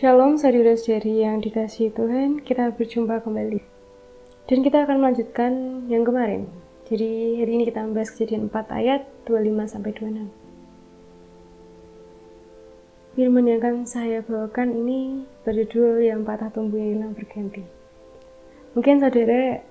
Shalom saudara-saudari yang dikasihi Tuhan, kita berjumpa kembali. Dan kita akan melanjutkan yang kemarin. Jadi hari ini kita membahas Kejadian 4 ayat 25-26. Firman yang akan saya bawakan ini berjudul yang patah tumbuh yang hilang berganti. Mungkin saudara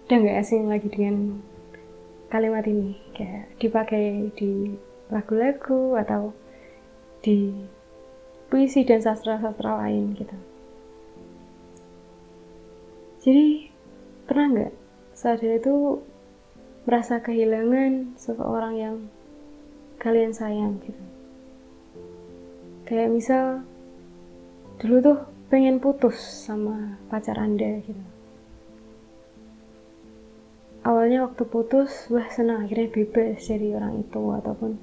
udah gak asing lagi dengan kalimat ini, kayak dipakai di lagu-lagu atau di puisi dan sastra-sastra lain gitu. Jadi pernah nggak saudara itu merasa kehilangan seseorang yang kalian sayang gitu? Kayak misal dulu tuh pengen putus sama pacar Anda gitu. Awalnya waktu putus, wah senang akhirnya bebas dari orang itu, ataupun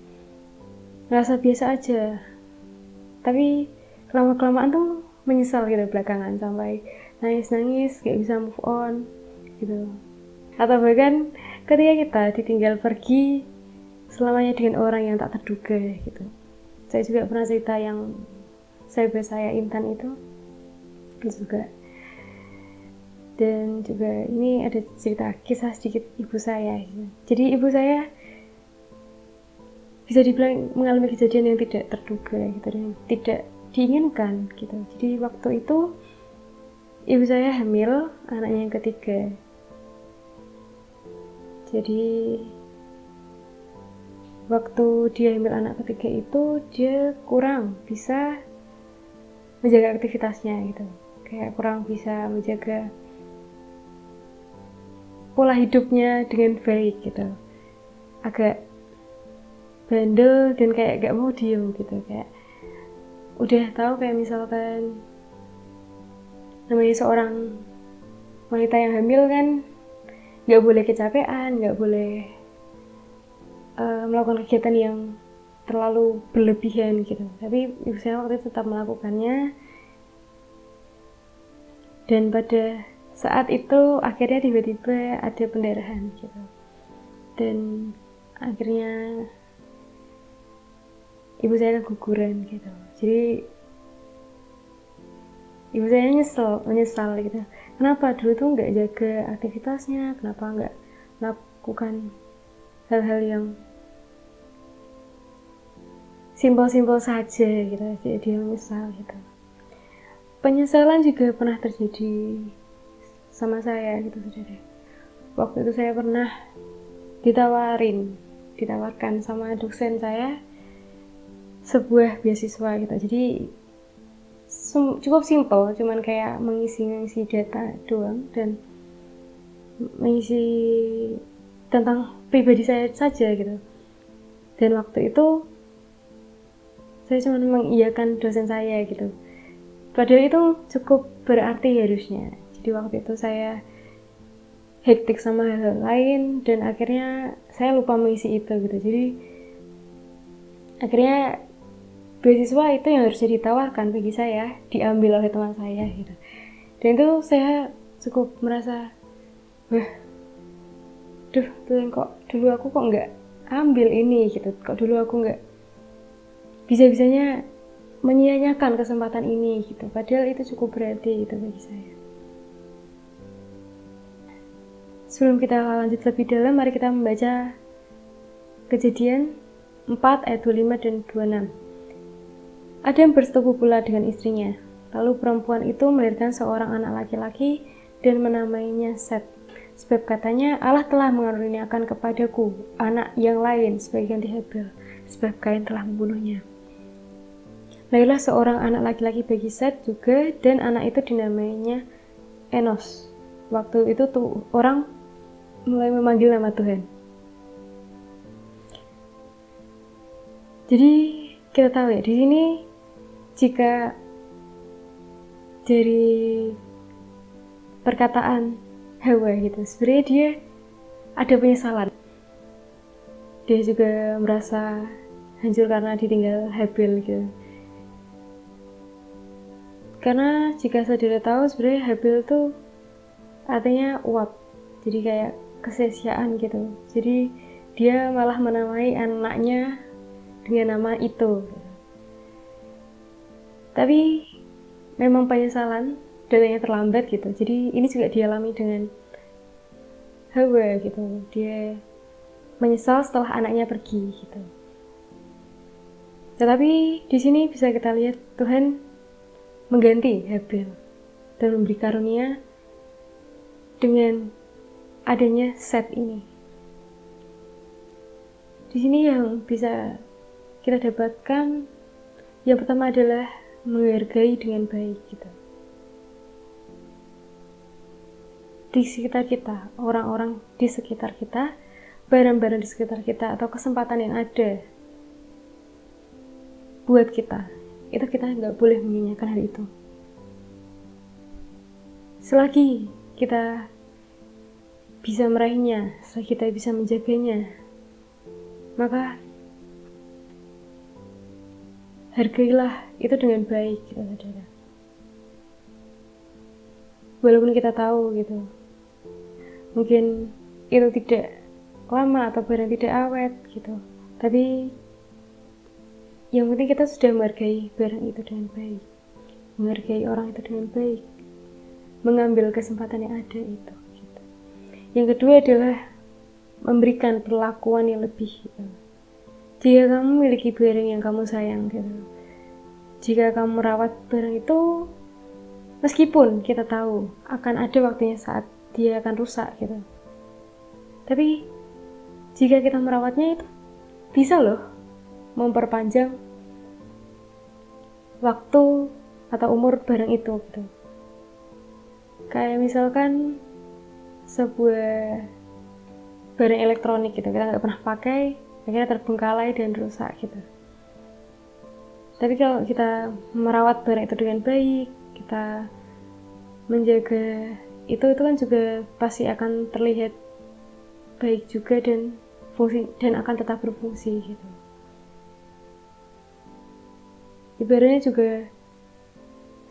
ngerasa biasa aja. Tapi lama-kelamaan tuh menyesal gitu belakangan, sampai nangis-nangis gak bisa move on gitu. Atau bahkan ketika kita ditinggal pergi selamanya dengan orang yang tak terduga gitu. Saya juga pernah cerita yang sahabat saya Intan itu juga. Dan juga ini ada cerita kisah sedikit ibu saya gitu. Jadi ibu saya bisa dibilang mengalami kejadian yang tidak terduga gitu, dan tidak diinginkan gitu. Jadi waktu itu ibu saya hamil anaknya yang ketiga. Jadi waktu dia hamil anak ketiga itu dia kurang bisa menjaga aktivitasnya gitu, kayak kurang bisa menjaga pola hidupnya dengan baik gitu, agak bandel dan kayak gak mau diem gitu. Kayak udah tahu kayak misalkan namanya seorang wanita yang hamil kan gak boleh kecapean, gak boleh melakukan kegiatan yang terlalu berlebihan gitu. Tapi ibu saya waktu itu tetap melakukannya, dan pada saat itu akhirnya tiba-tiba ada pendarahan gitu, dan akhirnya ibu saya keguguran gitu. Jadi ibu saya menyesal gitu. Kenapa dulu tuh nggak jaga aktivitasnya? Kenapa nggak lakukan hal-hal yang simpel-simpel saja gitu? Jadi dia menyesal gitu. Penyesalan juga pernah terjadi sama saya gitu, saudara. Waktu itu saya pernah ditawarkan sama dosen saya sebuah beasiswa gitu. Jadi cukup simple, cuman kayak mengisi data doang dan mengisi tentang pribadi saya saja gitu. Dan waktu itu saya cuma mengiyakan dosen saya gitu, padahal itu cukup berarti harusnya. Jadi waktu itu saya hektik sama hal-hal lain dan akhirnya saya lupa mengisi itu gitu. Jadi akhirnya beasiswa itu yang harusnya ditawarkan bagi saya diambil oleh teman saya gitu. Dan itu saya cukup merasa, Tuhan, kok dulu aku kok nggak ambil ini gitu, kok dulu aku nggak bisa-bisanya menyia-nyiakan kesempatan ini gitu, padahal itu cukup berarti gitu bagi saya. Sebelum kita lanjut lebih dalam, mari kita membaca Kejadian 4 ayat 25 dan 26. Adam bersetubuh pula dengan istrinya. Lalu perempuan itu melahirkan seorang anak laki-laki dan menamainya Set. Sebab katanya, Allah telah mengaruniakan kepadaku anak yang lain sebagai ganti Habel, sebab Kain telah membunuhnya. Lahirlah seorang anak laki-laki bagi Set juga, dan anak itu dinamainya Enos. Waktu itu tuh orang mulai memanggil nama Tuhan. Jadi kita tahu ya, di sini jika dari perkataan Hawa gitu, sebenarnya dia ada penyesalan. Dia juga merasa hancur karena ditinggal Habel gitu. Karena jika saudara tahu, sebenarnya Habel tuh artinya uap, jadi kayak kesia-siaan gitu. Jadi dia malah menamai anaknya dengan nama itu. Tapi memang penyesalan datangnya terlambat gitu. Jadi ini juga dialami dengan Hawa gitu. Dia menyesal setelah anaknya pergi gitu. Tetapi di sini bisa kita lihat Tuhan mengganti Habil dan memberi karunia dengan adanya Set ini. Di sini yang bisa kita dapatkan yang pertama adalah menghargai dengan baik gitu. Di sekitar kita, orang-orang di sekitar kita, barang-barang di sekitar kita, atau kesempatan yang ada buat kita, itu kita nggak boleh menyanyiakan hal itu. Selagi kita bisa meraihnya, selagi kita bisa menjaganya, maka hargailah itu dengan baik gitu, saudara. Walaupun kita tahu gitu, mungkin itu tidak lama atau barang tidak awet gitu, tapi yang penting kita sudah menghargai barang itu dengan baik, menghargai orang itu dengan baik, mengambil kesempatan yang ada itu gitu. Yang kedua adalah memberikan perlakuan yang lebih gitu. Jika kamu memiliki barang yang kamu sayang gitu, jika kamu merawat barang itu, meskipun kita tahu akan ada waktunya saat dia akan rusak gitu, tapi jika kita merawatnya itu bisa loh memperpanjang waktu atau umur barang itu gitu. Kayak misalkan sebuah barang elektronik gitu, kita nggak pernah pakai, akhirnya terbengkalai dan rusak gitu. Tapi kalau kita merawat barang itu dengan baik, kita menjaga itu kan juga pasti akan terlihat baik juga dan fungsi, dan akan tetap berfungsi gitu. Ibaratnya juga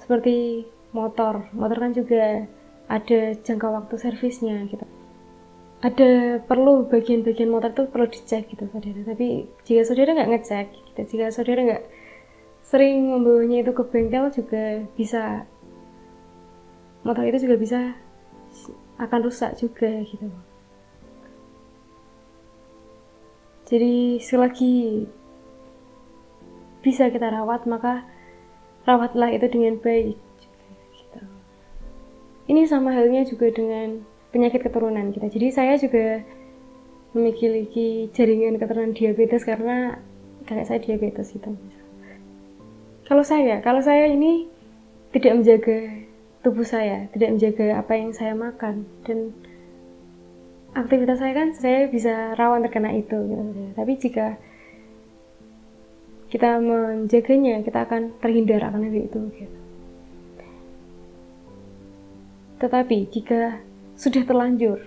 seperti motor kan juga ada jangka waktu servisnya gitu. Ada perlu bagian-bagian motor itu perlu dicek gitu saudara. Tapi jika saudara nggak ngecek gitu, jika saudara nggak sering membawanya itu ke bengkel, juga bisa, motor itu juga bisa akan rusak juga gitu. Jadi selagi bisa kita rawat, maka rawatlah itu dengan baik gitu. Ini sama halnya juga dengan penyakit keturunan kita. Jadi saya juga memiliki jaringan keturunan diabetes karena kakek saya diabetes gitu. Kalau saya ini tidak menjaga tubuh saya, tidak menjaga apa yang saya makan, dan aktivitas saya kan saya bisa rawan terkena itu gitu. Tapi jika kita menjaganya, kita akan terhindar akan hal itu gitu. Tetapi jika sudah terlanjur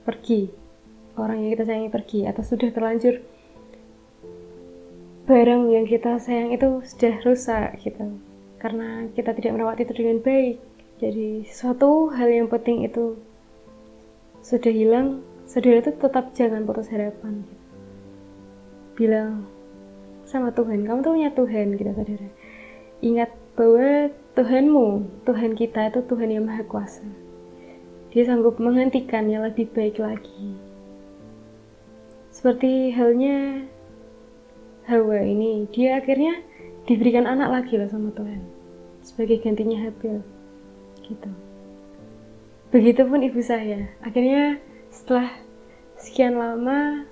pergi, orang yang kita sayangi pergi, atau sudah terlanjur barang yang kita sayang itu sudah rusak gitu, karena kita tidak merawat itu dengan baik, jadi suatu hal yang penting itu sudah hilang, saudara itu tetap jangan putus harapan gitu. Bilang sama Tuhan, kamu tuh punya Tuhan gitu saudara. Ingat bahwa Tuhanmu, Tuhan kita itu Tuhan yang Maha Kuasa. Dia sanggup menghentikan yang lebih baik lagi. Seperti halnya Hawa ini, dia akhirnya diberikan anak lagi loh sama Tuhan sebagai gantinya Habil gitu. Begitupun ibu saya, akhirnya setelah sekian lama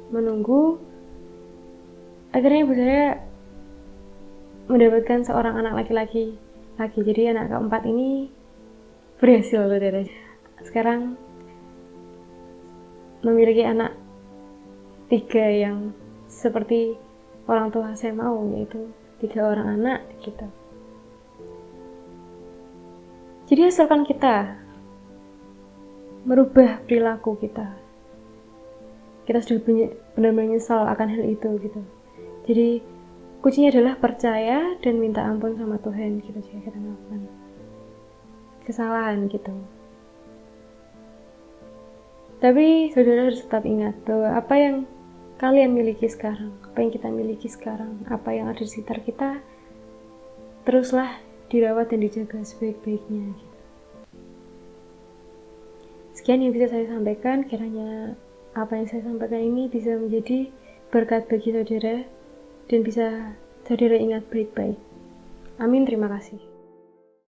menunggu, akhirnya ibu saya mendapatkan seorang anak laki-laki lagi. Jadi anak keempat ini berhasil loh saudara. Sekarang memiliki anak 3 yang seperti orang tua saya mau, yaitu 3 orang anak gitu. Jadi asalkan kita merubah perilaku kita sudah benar-benar menyesal akan hal itu gitu. Jadi kuncinya adalah percaya dan minta ampun sama Tuhan gitu, jika kita melakukan kesalahan gitu. Tapi saudara harus tetap ingat bahwa apa yang kalian miliki sekarang, apa yang kita miliki sekarang, apa yang ada di sekitar kita, teruslah dirawat dan dijaga sebaik-baiknya. Sekian yang bisa saya sampaikan, kiranya apa yang saya sampaikan ini bisa menjadi berkat bagi saudara dan bisa saudara ingat baik-baik. Amin, terima kasih.